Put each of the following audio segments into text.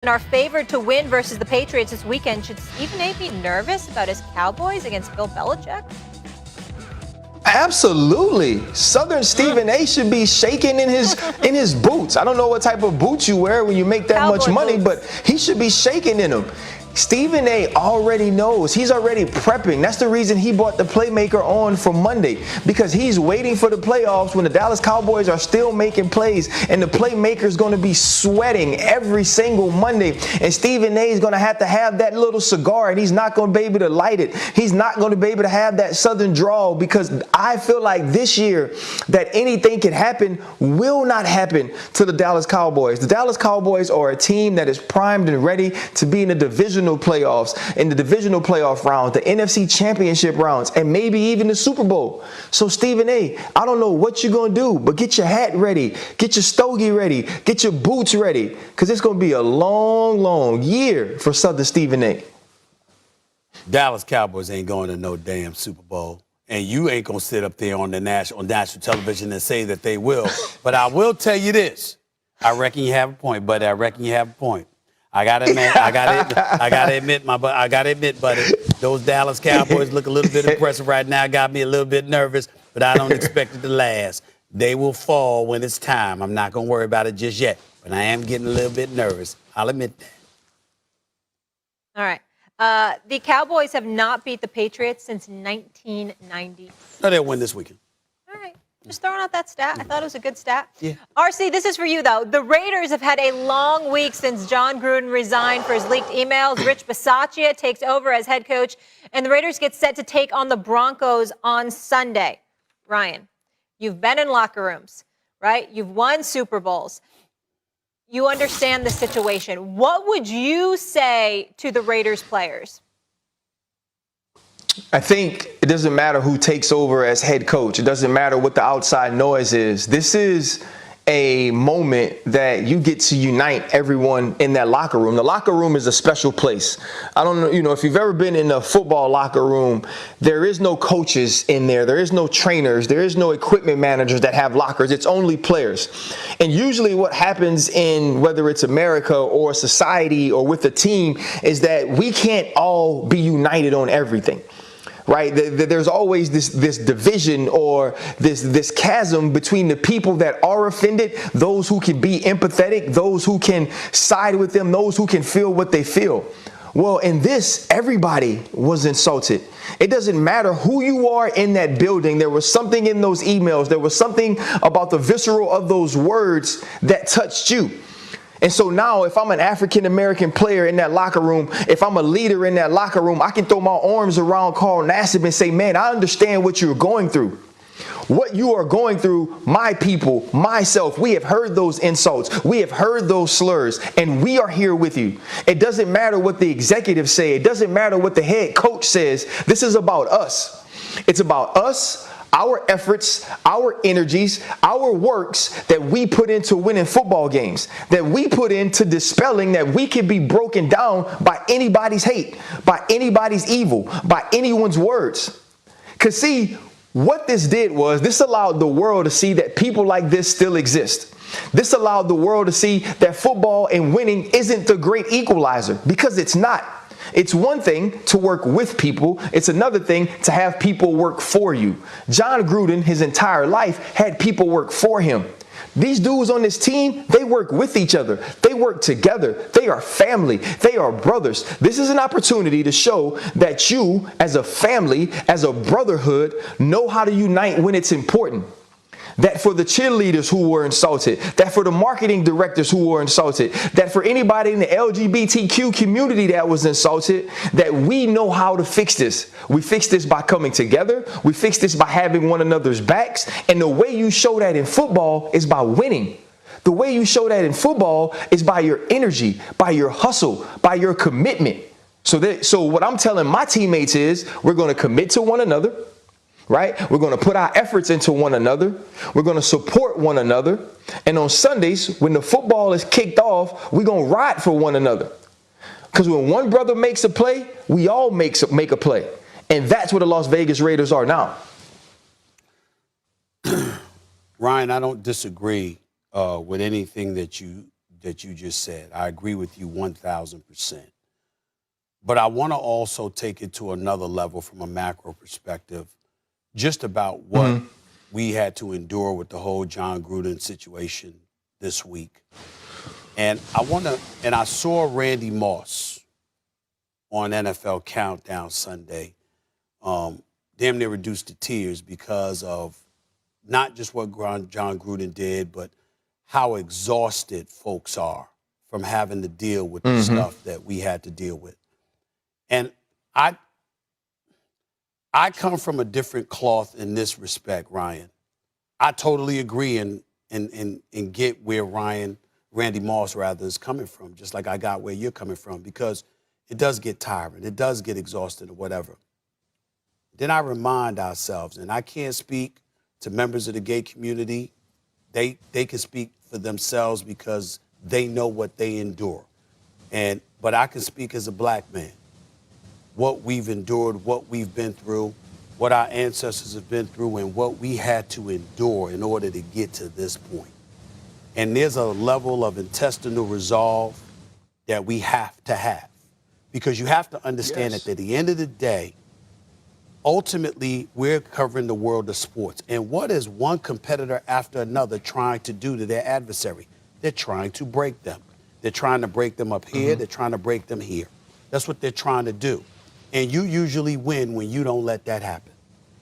are favored to win versus the Patriots this weekend. Should Stephen A. be nervous about his Cowboys against Bill Belichick? Absolutely. Southern Stephen A. should be shaking in his boots. I don't know what type of boots you wear when you make that Cowboy much money, boots. but he should be shaking in them. Stephen A. already knows. He's already prepping. That's the reason he brought the playmaker on for Monday, because he's waiting for the playoffs when the Dallas Cowboys are still making plays, and the playmaker's going to be sweating every single Monday. And Stephen A. is going to have that little cigar, and he's not going to be able to light it. He's not going to be able to have that Southern drawl, because I feel like this year that anything can happen will not happen to the Dallas Cowboys. The Dallas Cowboys are a team that is primed and ready to be in the divisional playoffs, in the divisional playoff rounds, the NFC championship rounds, and maybe even the Super Bowl. So Stephen A., I don't know what you're going to do, but get your hat ready, get your stogie ready, get your boots ready, because it's going to be a long, long year for Southern Stephen A. Dallas Cowboys ain't going to no damn Super Bowl. And you ain't going to sit up there on national television and say that they will. But I will tell you this. I reckon you have a point, buddy. I reckon you have a point. I gotta admit, buddy, those Dallas Cowboys look a little bit impressive right now. Got me a little bit nervous, but I don't expect it to last. They will fall when it's time. I'm not gonna worry about it just yet, but I am getting a little bit nervous. I'll admit that. All right. The Cowboys have not beat the Patriots since 1990. No, they'll win this weekend. All right. Just throwing out that stat. I thought it was a good stat. Yeah. RC, this is for you, though. The Raiders have had a long week since Jon Gruden resigned for his leaked emails. Rich Bisaccia takes over as head coach, and the Raiders get set to take on the Broncos on Sunday. Ryan, you've been in locker rooms, right? You've won Super Bowls. You understand the situation. What would you say to the Raiders players? I think it doesn't matter who takes over as head coach. It doesn't matter what the outside noise is. This is a moment that you get to unite everyone in that locker room. The locker room is a special place. I don't know, if you've ever been in a football locker room, there is no coaches in there. There is no trainers. There is no equipment managers that have lockers. It's only players. And usually what happens in whether it's America or society or with a team is that we can't all be united on everything. Right? There's always this division or this chasm between the people that are offended, those who can be empathetic, those who can side with them, those who can feel what they feel. Well, in this, everybody was insulted. It doesn't matter who you are in that building. There was something in those emails. There was something about the visceral of those words that touched you. And so now if I'm an African-American player in that locker room, if I'm a leader in that locker room, I can throw my arms around Carl Nassib and say, man, I understand what you're going through. What you are going through, my people, myself, we have heard those insults. We have heard those slurs, and we are here with you. It doesn't matter what the executives say. It doesn't matter what the head coach says. This is about us. It's about us, our efforts, our energies, our works that we put into winning football games, that we put into dispelling that we can be broken down by anybody's hate, by anybody's evil, by anyone's words. Because see, what this did was this allowed the world to see that people like this still exist. This allowed the world to see that football and winning isn't the great equalizer, because it's not. It's one thing to work with people. It's another thing to have people work for you. Jon Gruden, his entire life, had people work for him. These dudes on this team, they work with each other. They work together. They are family. They are brothers. This is an opportunity to show that you, as a family, as a brotherhood, know how to unite when it's important. That for the cheerleaders who were insulted, that for the marketing directors who were insulted, that for anybody in the LGBTQ community that was insulted, that we know how to fix this. We fix this by coming together. We fix this by having one another's backs. And the way you show that in football is by winning. The way you show that in football is by your energy, by your hustle, by your commitment. So what I'm telling my teammates is we're going to commit to one another. Right? We're going to put our efforts into one another. We're going to support one another. And on Sundays, when the football is kicked off, we're going to ride for one another. Because when one brother makes a play, we all make a play. And that's what the Las Vegas Raiders are now. Ryan, I don't disagree with anything that you that you just said. I agree with you 1,000%. But I want to also take it to another level from a macro perspective, just about what we had to endure with the whole Jon Gruden situation this week. And I saw Randy Moss on NFL Countdown Sunday, damn near reduced to tears because of not just what Jon Gruden did, but how exhausted folks are from having to deal with the stuff that we had to deal with. And I come from a different cloth in this respect, Ryan. I totally agree and get where Randy Moss rather is coming from, just like I got where you're coming from, because it does get tiring, it does get exhausting or whatever. Then I remind ourselves, and I can't speak to members of the gay community. They can speak for themselves because they know what they endure. But I can speak as a black man. What we've endured, what we've been through, what our ancestors have been through, and what we had to endure in order to get to this point. And there's a level of intestinal resolve that we have to have, because you have to understand that at the end of the day, ultimately, we're covering the world of sports. And what is one competitor after another trying to do to their adversary? They're trying to break them. They're trying to break them up here. They're trying to break them here. That's what they're trying to do. And you usually win when you don't let that happen.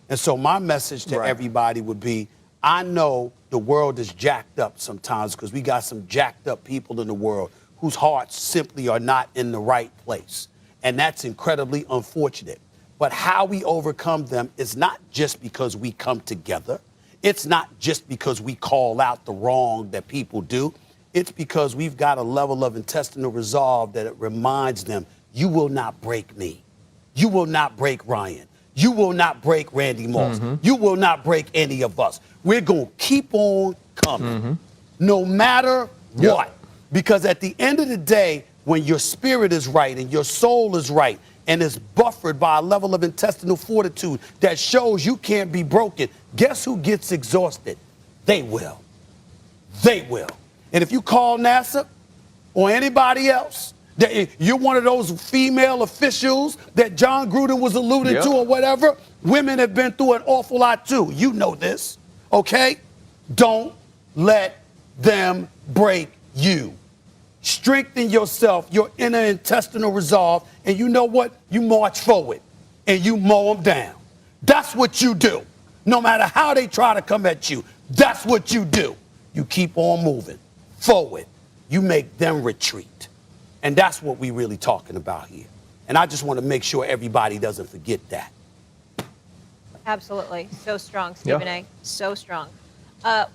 And so my message to everybody would be, I know the world is jacked up sometimes because we got some jacked up people in the world whose hearts simply are not in the right place. And that's incredibly unfortunate. But how we overcome them is not just because we come together. It's not just because we call out the wrong that people do. It's because we've got a level of intestinal resolve that it reminds them, you will not break me. You will not break Ryan. You will not break Randy Moss. You will not break any of us. We're going to keep on coming, no matter what. Because at the end of the day, when your spirit is right and your soul is right and is buffered by a level of intestinal fortitude that shows you can't be broken, guess who gets exhausted? They will. They will. And if you call NASA or anybody else, you're one of those female officials that Jon Gruden was alluding to or whatever, women have been through an awful lot too. You know this, okay? Don't let them break you. Strengthen yourself, your inner intestinal resolve, and you know what? You march forward and you mow them down. That's what you do. No matter how they try to come at you, that's what you do. You keep on moving forward. You make them retreat. And that's what we're really talking about here. And I just want to make sure everybody doesn't forget that. Absolutely. So strong, Stephen A. So strong.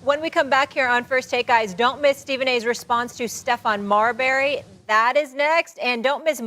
When we come back here on First Take, guys, don't miss Stephen A's response to Stephon Marbury. That is next. And don't miss